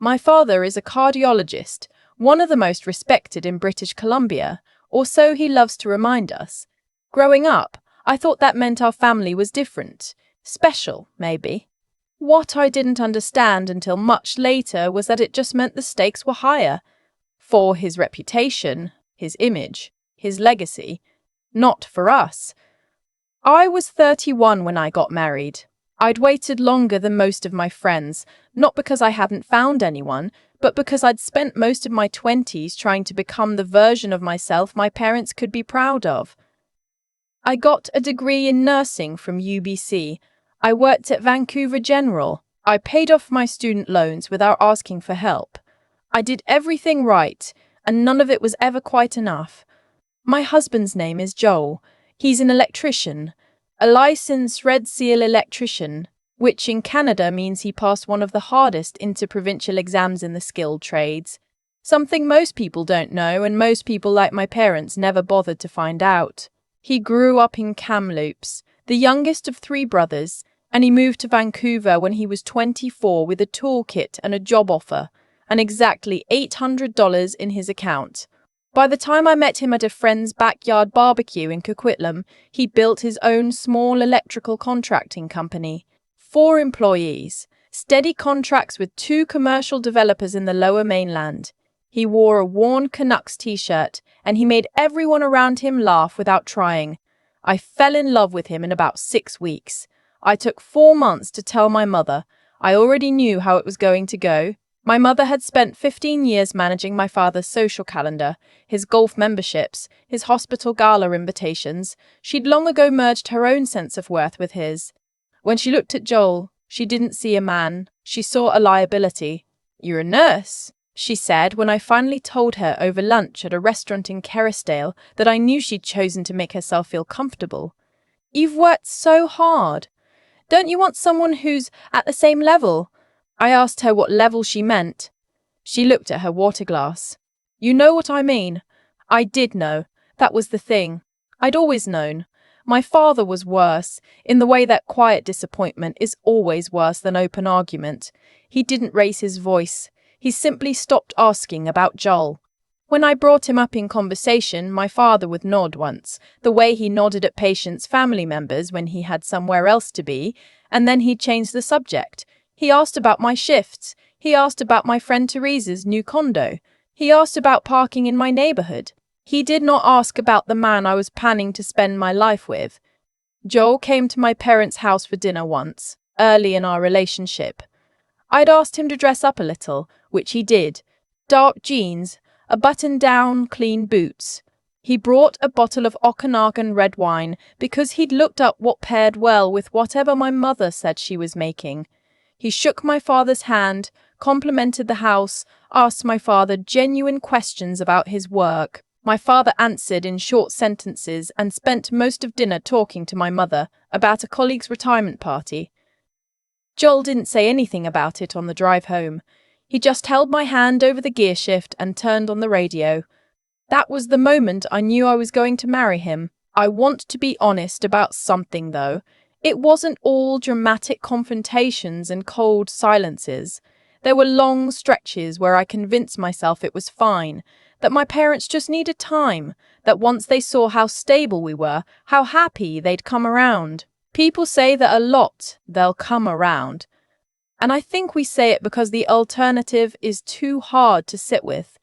My father is a cardiologist, one of the most respected in British Columbia, or so he loves to remind us. Growing up, I thought that meant our family was different. Special, maybe. What I didn't understand until much later was that it just meant the stakes were higher. For his reputation, his image, his legacy. Not for us. I was 31 when I got married. I'd waited longer than most of my friends, not because I hadn't found anyone, but because I'd spent most of my 20s trying to become the version of myself my parents could be proud of. I got a degree in nursing from UBC. I worked at Vancouver General. I paid off my student loans without asking for help. I did everything right, and none of it was ever quite enough. My husband's name is Joel. He's an electrician, a licensed Red Seal electrician, which in Canada means he passed one of the hardest interprovincial exams in the skilled trades. Something most people don't know, and most people like my parents never bothered to find out. He grew up in Kamloops, the youngest of 3 brothers, and he moved to Vancouver when he was 24 with a toolkit and a job offer, and exactly $800 in his account. By the time I met him at a friend's backyard barbecue in Coquitlam, he built his own small electrical contracting company. 4 employees, steady contracts with 2 commercial developers in the Lower Mainland. He wore a worn Canucks t-shirt, and he made everyone around him laugh without trying. I fell in love with him in about 6 weeks. I took 4 months to tell my mother. I already knew how it was going to go. My mother had spent 15 years managing my father's social calendar, his golf memberships, his hospital gala invitations. She'd long ago merged her own sense of worth with his. When she looked at Joel, she didn't see a man. She saw a liability. "You're a nurse," she said when I finally told her over lunch at a restaurant in Kerrisdale that I knew she'd chosen to make herself feel comfortable. "You've worked so hard. Don't you want someone who's at the same level?" I asked her what level she meant. She looked at her water glass. "You know what I mean." I did know. That was the thing. I'd always known. My father was worse, in the way that quiet disappointment is always worse than open argument. He didn't raise his voice. He simply stopped asking about Joel. When I brought him up in conversation, my father would nod once, the way he nodded at patients' family members when he had somewhere else to be, and then he'd change the subject. He asked about my shifts. He asked about my friend Teresa's new condo. He asked about parking in my neighborhood. He did not ask about the man I was planning to spend my life with. Joel came to my parents' house for dinner once, early in our relationship. I'd asked him to dress up a little, which he did. Dark jeans, a button-down, clean boots. He brought a bottle of Okanagan red wine because he'd looked up what paired well with whatever my mother said she was making. He shook my father's hand, complimented the house, asked my father genuine questions about his work. My father answered in short sentences and spent most of dinner talking to my mother about a colleague's retirement party. Joel didn't say anything about it on the drive home. He just held my hand over the gear shift and turned on the radio. That was the moment I knew I was going to marry him. I want to be honest about something, though. It wasn't all dramatic confrontations and cold silences. There were long stretches where I convinced myself it was fine, that my parents just needed time, that once they saw how stable we were, how happy they'd come around. People say that a lot, they'll come around. And I think we say it because the alternative is too hard to sit with.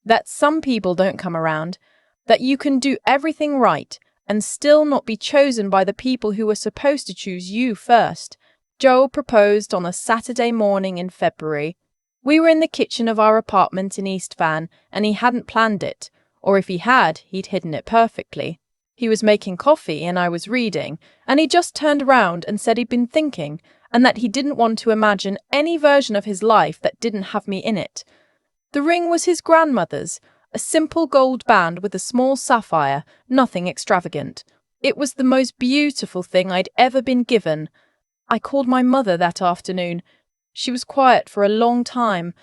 That some people don't come around, that you can do everything right and still not be chosen by the people who were supposed to choose you first. Joel proposed on a Saturday morning in February. We were in the kitchen of our apartment in East Van, and he hadn't planned it, or if he had, he'd hidden it perfectly. He was making coffee and I was reading, and he just turned around and said he'd been thinking, and that he didn't want to imagine any version of his life that didn't have me in it. The ring was his grandmother's, a simple gold band with a small sapphire, nothing extravagant. It was the most beautiful thing I'd ever been given. I called my mother that afternoon. She was quiet for a long time.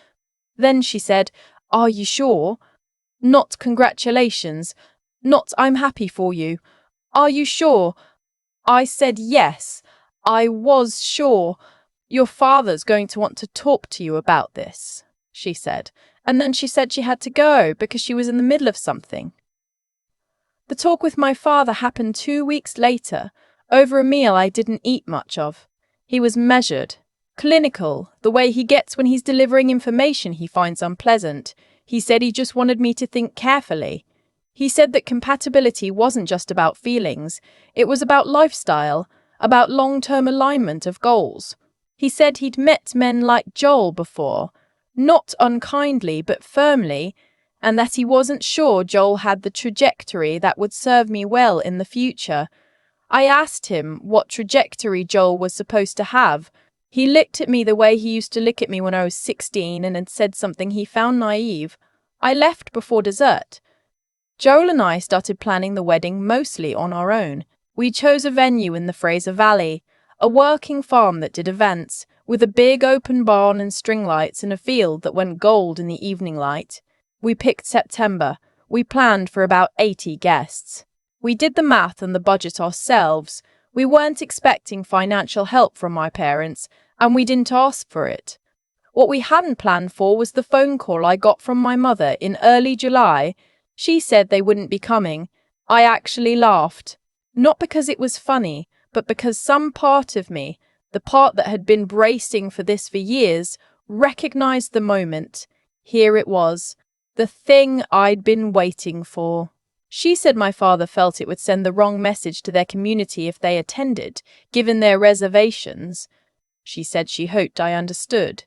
Then she said, "Are you sure?" Not congratulations. Not I'm happy for you. Are you sure? I said yes. I was sure. Your father's going to want to talk to you about this. she said, and then she said she had to go because she was in the middle of something. The talk with my father happened 2 weeks later, over a meal I didn't eat much of. He was measured, clinical, the way he gets when he's delivering information he finds unpleasant. He said he just wanted me to think carefully. He said that compatibility wasn't just about feelings, it was about lifestyle, about long-term alignment of goals. He said he'd met men like Joel before, not unkindly but firmly, and that he wasn't sure Joel had the trajectory that would serve me well in the future. I asked him what trajectory Joel was supposed to have. He looked at me the way he used to look at me when I was 16 and had said something he found naive. I left before dessert. Joel and I started planning the wedding mostly on our own. We chose a venue in the Fraser Valley, a working farm that did events, with a big open barn and string lights and a field that went gold in the evening light. We picked September. We planned for about 80 guests. We did the math and the budget ourselves. We weren't expecting financial help from my parents, and we didn't ask for it. What we hadn't planned for was the phone call I got from my mother in early July. She said they wouldn't be coming. I actually laughed. Not because it was funny, but because some part of me, the part that had been bracing for this for years, recognized the moment. Here it was, the thing I'd been waiting for. She said my father felt it would send the wrong message to their community if they attended, given their reservations. She said she hoped I understood.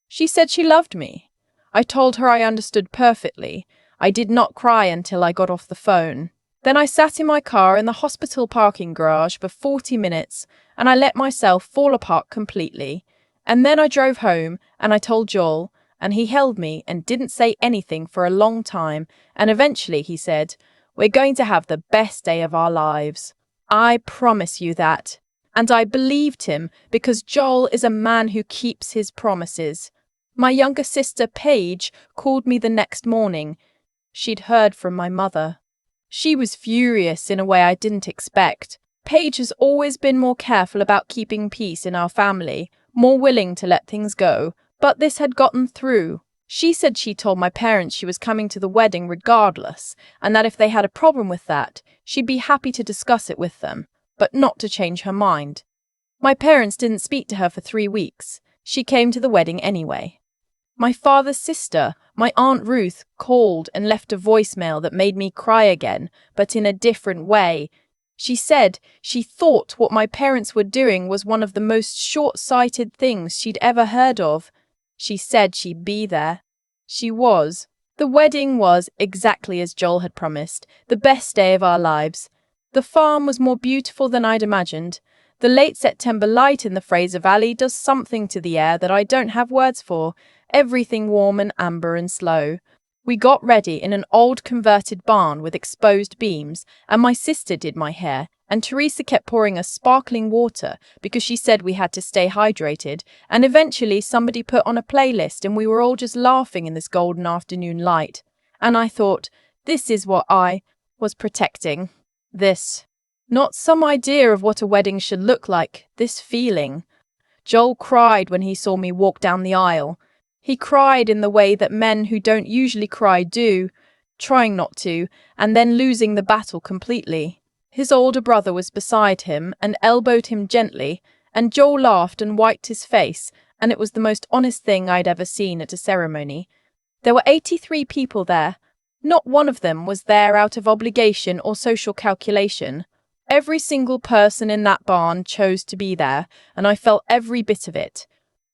She said she loved me. I told her I understood perfectly. I did not cry until I got off the phone. Then I sat in my car in the hospital parking garage for 40 minutes, and I let myself fall apart completely. And then I drove home, and I told Joel, and he held me and didn't say anything for a long time, and eventually he said, "We're going to have the best day of our lives. I promise you that." And I believed him because Joel is a man who keeps his promises. My younger sister, Paige, called me the next morning. She'd heard from my mother. She was furious in a way I didn't expect. Paige has always been more careful about keeping peace in our family, more willing to let things go, but this had gotten through. She said she told my parents she was coming to the wedding regardless, and that if they had a problem with that, she'd be happy to discuss it with them, but not to change her mind. My parents didn't speak to her for 3 weeks. She came to the wedding anyway. My father's sister, my Aunt Ruth, called and left a voicemail that made me cry again, but in a different way. She said she thought what my parents were doing was one of the most short-sighted things she'd ever heard of. She said she'd be there. She was. The wedding was, exactly as Joel had promised, the best day of our lives. The farm was more beautiful than I'd imagined. The late September light in the Fraser Valley does something to the air that I don't have words for. Everything warm and amber and slow. We got ready in an old converted barn with exposed beams, and my sister did my hair, and Teresa kept pouring us sparkling water because she said we had to stay hydrated, and eventually somebody put on a playlist and we were all just laughing in this golden afternoon light. And I thought, this is what I was protecting. This. Not some idea of what a wedding should look like, this feeling. Joel cried when he saw me walk down the aisle. He cried in the way that men who don't usually cry do, trying not to, and then losing the battle completely. His older brother was beside him and elbowed him gently, and Joel laughed and wiped his face, and it was the most honest thing I'd ever seen at a ceremony. There were 83 people there. Not one of them was there out of obligation or social calculation. Every single person in that barn chose to be there, and I felt every bit of it.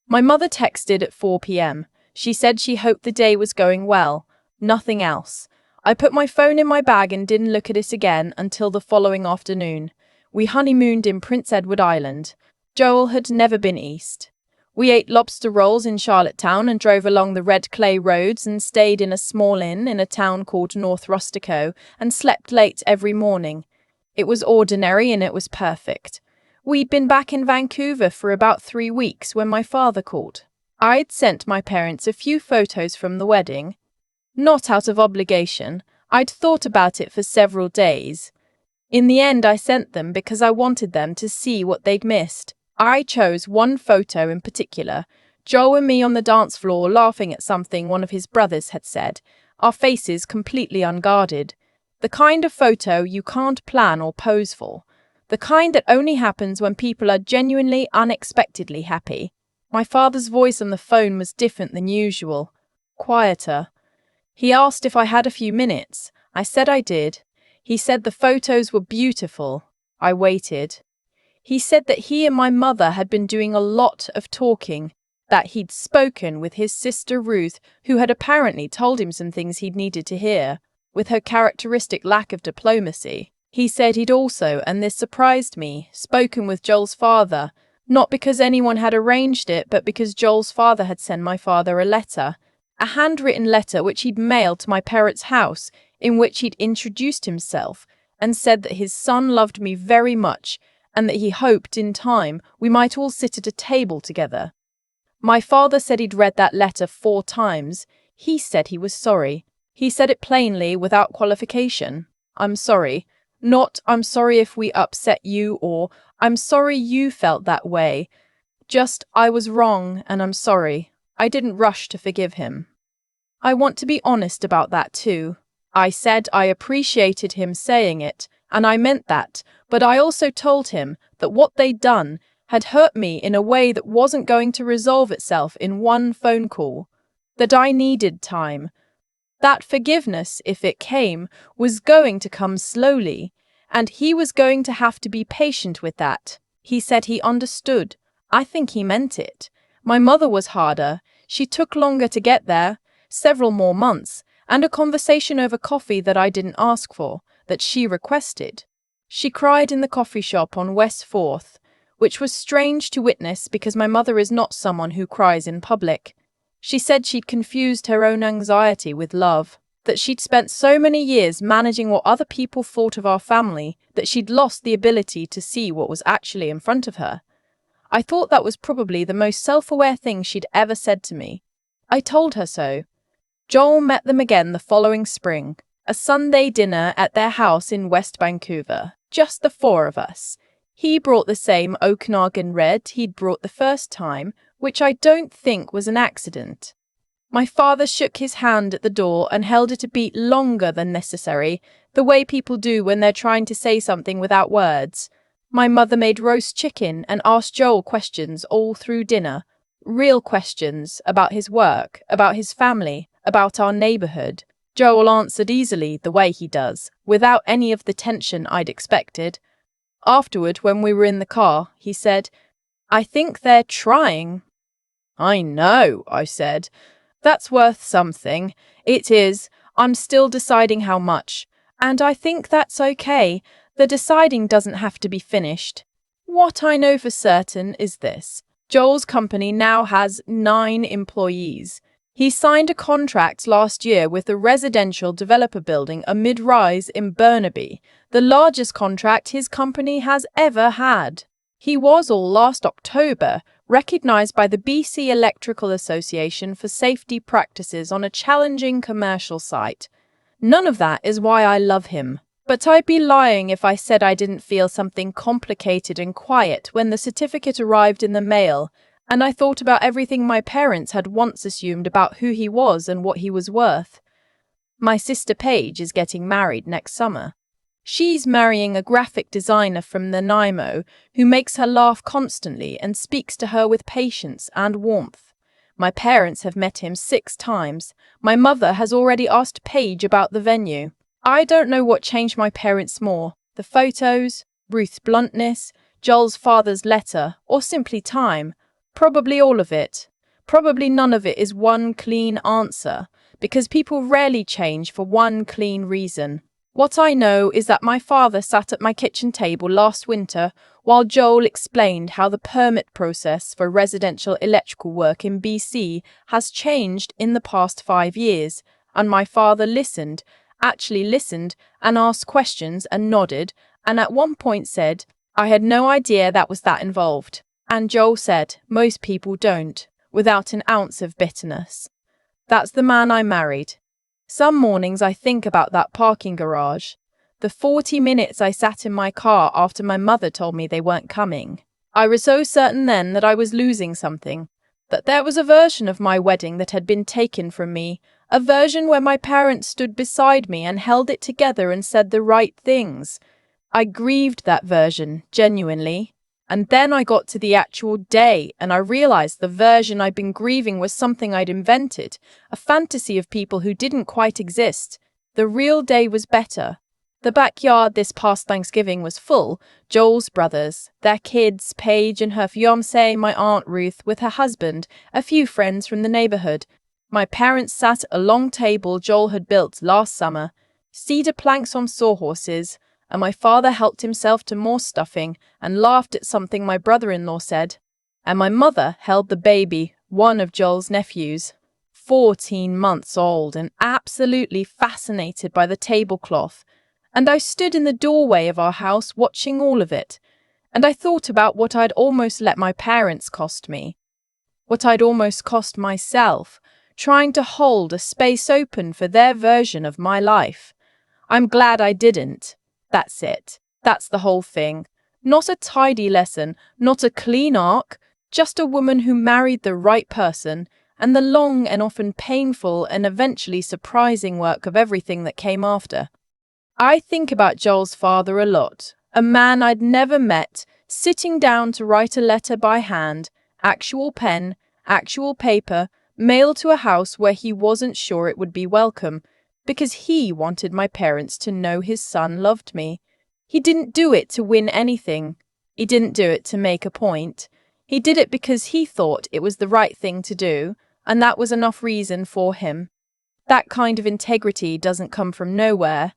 My mother texted at 4 p.m. She said she hoped the day was going well. Nothing else. I put my phone in my bag and didn't look at it again until the following afternoon. We honeymooned in Prince Edward Island. Joel had never been east. We ate lobster rolls in Charlottetown and drove along the red clay roads and stayed in a small inn in a town called North Rustico and slept late every morning. It was ordinary and it was perfect. We'd been back in Vancouver for about 3 weeks when my father called. I'd sent my parents a few photos from the wedding. Not out of obligation. I'd thought about it for several days. In the end, I sent them because I wanted them to see what they'd missed. I chose one photo in particular. Joel and me on the dance floor laughing at something one of his brothers had said, our faces completely unguarded. The kind of photo you can't plan or pose for. The kind that only happens when people are genuinely, unexpectedly happy. My father's voice on the phone was different than usual, quieter. He asked if I had a few minutes. I said I did. He said the photos were beautiful. I waited. He said that he and my mother had been doing a lot of talking, that he'd spoken with his sister Ruth, who had apparently told him some things he'd needed to hear, with her characteristic lack of diplomacy. He said he'd also, and this surprised me, spoken with Joel's father, not because anyone had arranged it, but because Joel's father had sent my father a letter, a handwritten letter which he'd mailed to my parents' house, in which he'd introduced himself and said that his son loved me very much and that he hoped in time we might all sit at a table together. My father said he'd read that letter 4 times. He said he was sorry. He said it plainly, without qualification. I'm sorry. Not, I'm sorry if we upset you, or I'm sorry you felt that way. Just, I was wrong and I'm sorry. I didn't rush to forgive him. I want to be honest about that too. I said I appreciated him saying it, and I meant that, but I also told him that what they'd done had hurt me in a way that wasn't going to resolve itself in one phone call, that I needed time. That forgiveness, if it came, was going to come slowly, and he was going to have to be patient with that. He said he understood. I think he meant it. My mother was harder. She took longer to get there, several more months, and a conversation over coffee that I didn't ask for, that she requested. She cried in the coffee shop on West 4th, which was strange to witness because my mother is not someone who cries in public. She said she'd confused her own anxiety with love, that she'd spent so many years managing what other people thought of our family that she'd lost the ability to see what was actually in front of her. I thought that was probably the most self-aware thing she'd ever said to me. I told her so. Joel met them again the following spring, a Sunday dinner at their house in West Vancouver, just the 4 of us. He brought the same Okanagan red he'd brought the first time, which I don't think was an accident. My father shook his hand at the door and held it a beat longer than necessary, the way people do when they're trying to say something without words. My mother made roast chicken and asked Joel questions all through dinner, real questions about his work, about his family, about our neighborhood. Joel answered easily, the way he does, without any of the tension I'd expected. Afterward, when we were in the car, he said, I think they're trying. I know, I said. That's worth something. It is. I'm still deciding how much. And I think that's okay. The deciding doesn't have to be finished. What I know for certain is this. Joel's company now has 9 employees. He signed a contract last year with a residential developer building a mid-rise in Burnaby, the largest contract his company has ever had. He was all last October recognised by the BC Electrical Association for safety practices on a challenging commercial site. None of that is why I love him. But I'd be lying if I said I didn't feel something complicated and quiet when the certificate arrived in the mail, and I thought about everything my parents had once assumed about who he was and what he was worth. My sister Paige is getting married next summer. She's marrying a graphic designer from Nanaimo who makes her laugh constantly and speaks to her with patience and warmth. My parents have met him 6 times. My mother has already asked Paige about the venue. I don't know what changed my parents more, the photos, Ruth's bluntness, Joel's father's letter, or simply time. Probably all of it. Probably none of it is one clean answer, because people rarely change for one clean reason. What I know is that my father sat at my kitchen table last winter while Joel explained how the permit process for residential electrical work in BC has changed in the past 5 years, and my father actually listened and asked questions and nodded, and at one point said, I had no idea that was that involved. And Joel said, most people don't, without an ounce of bitterness. That's the man I married. Some mornings I think about that parking garage, the 40 minutes I sat in my car after my mother told me they weren't coming. I was so certain then that I was losing something, that there was a version of my wedding that had been taken from me, a version where my parents stood beside me and held it together and said the right things. I grieved that version, genuinely. And then I got to the actual day and I realized the version I'd been grieving was something I'd invented, a fantasy of people who didn't quite exist. The real day was better. The backyard this past Thanksgiving was full. Joel's brothers, their kids, Paige and her fiancée, my Aunt Ruth with her husband, a few friends from the neighborhood. My parents sat at a long table Joel had built last summer, cedar planks on sawhorses, and my father helped himself to more stuffing and laughed at something my brother-in-law said. And my mother held the baby, one of Joel's nephews, 14 months old and absolutely fascinated by the tablecloth. And I stood in the doorway of our house watching all of it. And I thought about what I'd almost let my parents cost me. What I'd almost cost myself, trying to hold a space open for their version of my life. I'm glad I didn't. That's it. That's the whole thing. Not a tidy lesson, not a clean arc, just a woman who married the right person, and the long and often painful and eventually surprising work of everything that came after. I think about Joel's father a lot, a man I'd never met, sitting down to write a letter by hand, actual pen, actual paper, mailed to a house where he wasn't sure it would be welcome, because he wanted my parents to know his son loved me. He didn't do it to win anything. He didn't do it to make a point. He did it because he thought it was the right thing to do, and that was enough reason for him. That kind of integrity doesn't come from nowhere.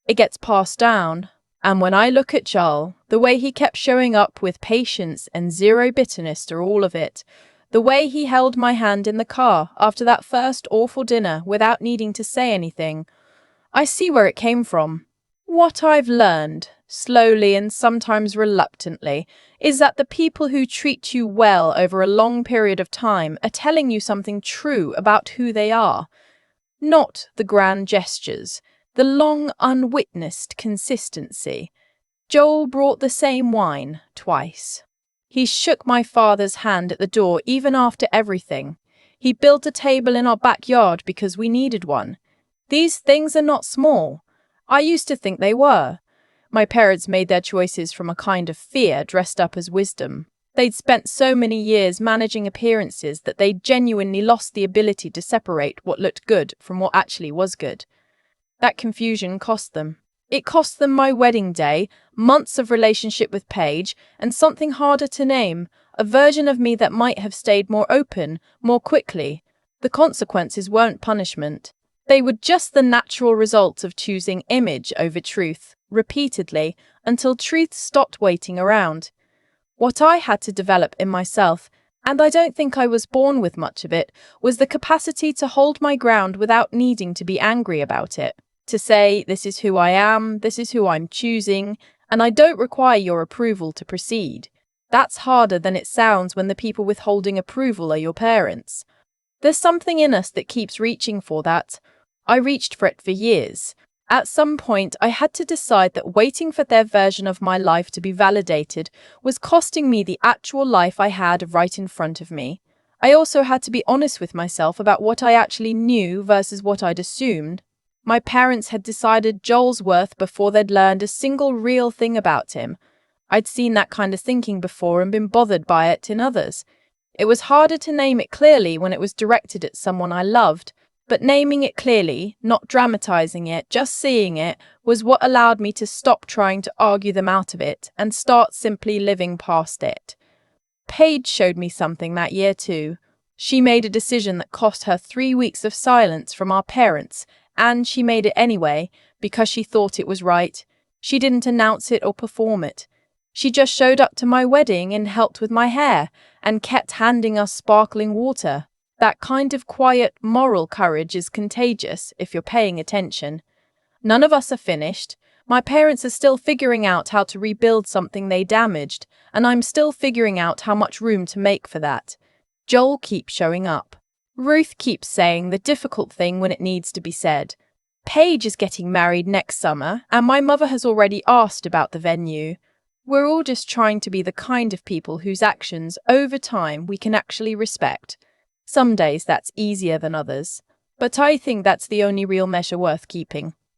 It gets passed down. And when I look at Joel, the way he kept showing up with patience and zero bitterness through all of it, the way he held my hand in the car after that first awful dinner without needing to say anything, I see where it came from. What I've learned, slowly and sometimes reluctantly, is that the people who treat you well over a long period of time are telling you something true about who they are. Not the grand gestures, the long unwitnessed consistency. Joel brought the same wine twice. He shook my father's hand at the door even after everything. He built a table in our backyard because we needed one. These things are not small. I used to think they were. My parents made their choices from a kind of fear dressed up as wisdom. They'd spent so many years managing appearances that they genuinely lost the ability to separate what looked good from what actually was good. That confusion cost them. It cost them my wedding day, months of relationship with Paige, and something harder to name, a version of me that might have stayed more open, more quickly. The consequences weren't punishment. They were just the natural result of choosing image over truth, repeatedly, until truth stopped waiting around. What I had to develop in myself, and I don't think I was born with much of it, was the capacity to hold my ground without needing to be angry about it. To say, this is who I am, this is who I'm choosing, and I don't require your approval to proceed. That's harder than it sounds when the people withholding approval are your parents. There's something in us that keeps reaching for that. I reached for it for years. At some point, I had to decide that waiting for their version of my life to be validated was costing me the actual life I had right in front of me. I also had to be honest with myself about what I actually knew versus what I'd assumed. My parents had decided Joel's worth before they'd learned a single real thing about him. I'd seen that kind of thinking before and been bothered by it in others. It was harder to name it clearly when it was directed at someone I loved, but naming it clearly, not dramatizing it, just seeing it, was what allowed me to stop trying to argue them out of it and start simply living past it. Paige showed me something that year too. She made a decision that cost her 3 weeks of silence from our parents, and she made it anyway, because she thought it was right. She didn't announce it or perform it. She just showed up to my wedding and helped with my hair, and kept handing us sparkling water. That kind of quiet, moral courage is contagious if you're paying attention. None of us are finished. My parents are still figuring out how to rebuild something they damaged, and I'm still figuring out how much room to make for that. Joel keeps showing up. Ruth keeps saying the difficult thing when it needs to be said. Paige is getting married next summer, and my mother has already asked about the venue. We're all just trying to be the kind of people whose actions, over time, we can actually respect. Some days that's easier than others, but I think that's the only real measure worth keeping.